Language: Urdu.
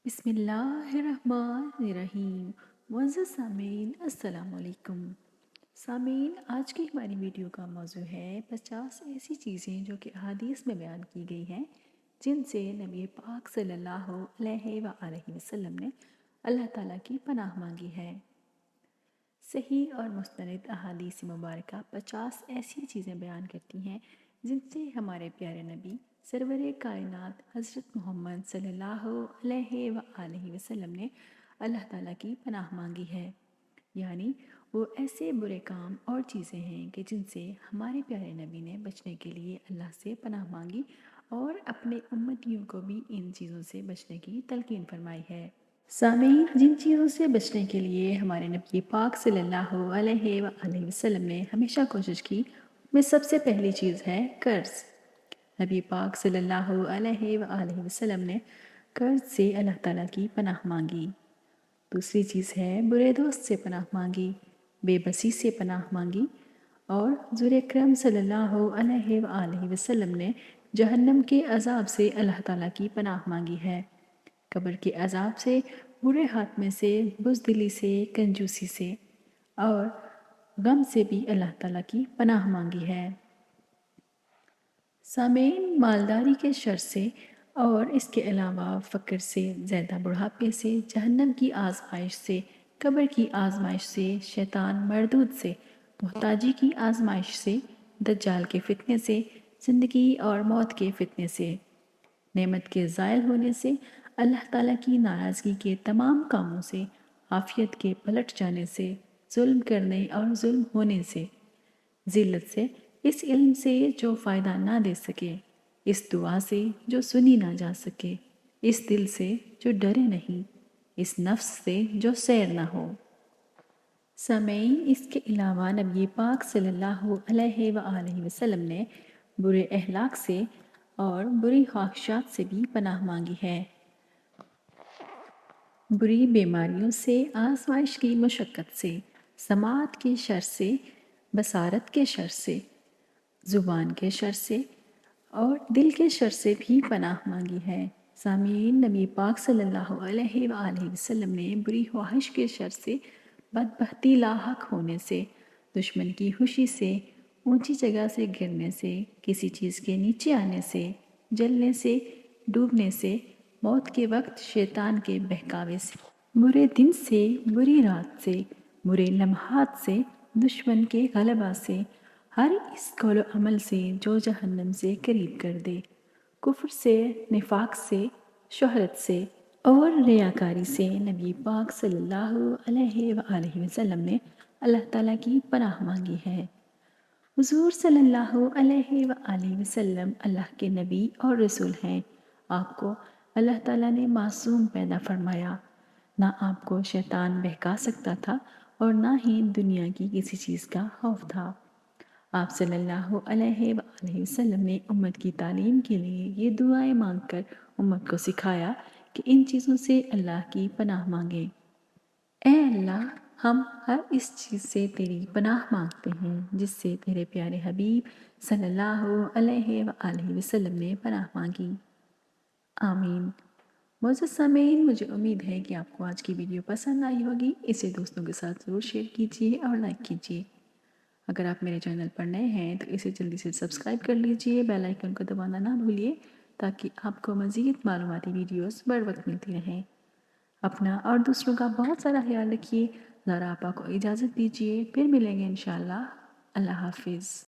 بسم اللہ الرحمن الرحیم۔ معزز سامعین السلام علیکم۔ سامعین، آج کی ہماری ویڈیو کا موضوع ہے 50 ایسی چیزیں جو کہ احادیث میں بیان کی گئی ہیں جن سے نبی پاک صلی اللہ علیہ وآلہ وسلم نے اللہ تعالیٰ کی پناہ مانگی ہے۔ صحیح اور مستند احادیث مبارکہ 50 ایسی چیزیں بیان کرتی ہیں جن سے ہمارے پیارے نبی سرور کائنات حضرت محمد صلی اللہ علیہ وآلہ وسلم نے اللہ تعالیٰ کی پناہ مانگی ہے۔ یعنی وہ ایسے برے کام اور چیزیں ہیں کہ جن سے ہمارے پیارے نبی نے بچنے کے لیے اللہ سے پناہ مانگی اور اپنے امتیوں کو بھی ان چیزوں سے بچنے کی تلقین فرمائی ہے۔ سامعین، جن چیزوں سے بچنے کے لیے ہمارے نبی پاک صلی اللہ علیہ وآلہ وسلم نے ہمیشہ کوشش کی، میں سب سے پہلی چیز ہے قرض۔ نبی پاک صلی اللہ علیہ وآلہ وسلم نے قرض سے اللہ تعالیٰ کی پناہ مانگی۔ دوسری چیز ہے برے دوست سے پناہ مانگی، بے بسی سے پناہ مانگی، اور حضور اکرم صلی اللہ علیہ وآلہ وسلم نے جہنم کے عذاب سے اللہ تعالیٰ کی پناہ مانگی ہے۔ قبر کے عذاب سے، برے خاتمے سے، بزدلی سے، کنجوسی سے اور غم سے بھی اللہ تعالیٰ کی پناہ مانگی ہے۔ سامعین، مالداری کے شر سے اور اس کے علاوہ فقر سے، زیادہ بڑھاپے سے، جہنم کی آزمائش سے، قبر کی آزمائش سے، شیطان مردود سے، محتاجی کی آزمائش سے، دجال کے فتنے سے، زندگی اور موت کے فتنے سے، نعمت کے زائل ہونے سے، اللہ تعالیٰ کی ناراضگی کے تمام کاموں سے، عافیت کے پلٹ جانے سے، ظلم کرنے اور ظلم ہونے سے، ذلت سے، اس علم سے جو فائدہ نہ دے سکے، اس دعا سے جو سنی نہ جا سکے، اس دل سے جو ڈرے نہیں، اس نفس سے جو سیر نہ ہو۔ سامعین، اس کے علاوہ نبی پاک صلی اللہ علیہ وآلہ وسلم نے برے اخلاق سے اور بری خواہشات سے بھی پناہ مانگی ہے۔ بری بیماریوں سے، آزمائش کی مشقت سے، سماعت کے شر سے، بصارت کے شر سے، زبان کے شر سے اور دل کے شر سے بھی پناہ مانگی ہے۔ سامعین، نبی پاک صلی اللہ علیہ وآلہ وسلم نے بری خواہش کے شر سے، بدبختی لاحق ہونے سے، دشمن کی خوشی سے، اونچی جگہ سے گرنے سے، کسی چیز کے نیچے آنے سے، جلنے سے، ڈوبنے سے، موت کے وقت شیطان کے بہکاوے سے، برے دن سے، بری رات سے، برے لمحات سے، دشمن کے غلبہ سے، ہر اس قول و عمل سے جو جہنم سے قریب کر دے، کفر سے، نفاق سے، شہرت سے اور ریاکاری سے، نبی پاک صلی اللہ علیہ وآلہ وسلم نے اللہ تعالیٰ کی پناہ مانگی ہے۔ حضور صلی اللہ علیہ وآلہ وسلم اللہ کے نبی اور رسول ہیں۔ آپ کو اللہ تعالیٰ نے معصوم پیدا فرمایا، نہ آپ کو شیطان بہکا سکتا تھا اور نہ ہی دنیا کی کسی چیز کا خوف تھا۔ آپ صلی اللہ علیہ وآلہ وسلم نے امت کی تعلیم کے لیے یہ دعائیں مانگ کر امت کو سکھایا کہ ان چیزوں سے اللہ کی پناہ مانگیں۔ اے اللہ، ہم ہر اس چیز سے تیری پناہ مانگتے ہیں جس سے تیرے پیارے حبیب صلی اللہ علیہ وآلہ وسلم نے پناہ مانگی۔ آمین۔ معزز سامعین، مجھے امید ہے کہ آپ کو آج کی ویڈیو پسند آئی ہوگی۔ اسے دوستوں کے ساتھ ضرور شیئر کیجیے اور لائک کیجیے۔ اگر آپ میرے چینل پر نئے ہیں تو اسے جلدی سے سبسکرائب کر لیجیے، بیل آئیکن کو دبانا نہ بھولیے تاکہ آپ کو مزید معلوماتی ویڈیوز بر وقت ملتی رہیں۔ اپنا اور دوسروں کا بہت سارا خیال رکھیے۔ ذرا آپا کو اجازت دیجیے، پھر ملیں گے انشاءاللہ۔ اللہ حافظ۔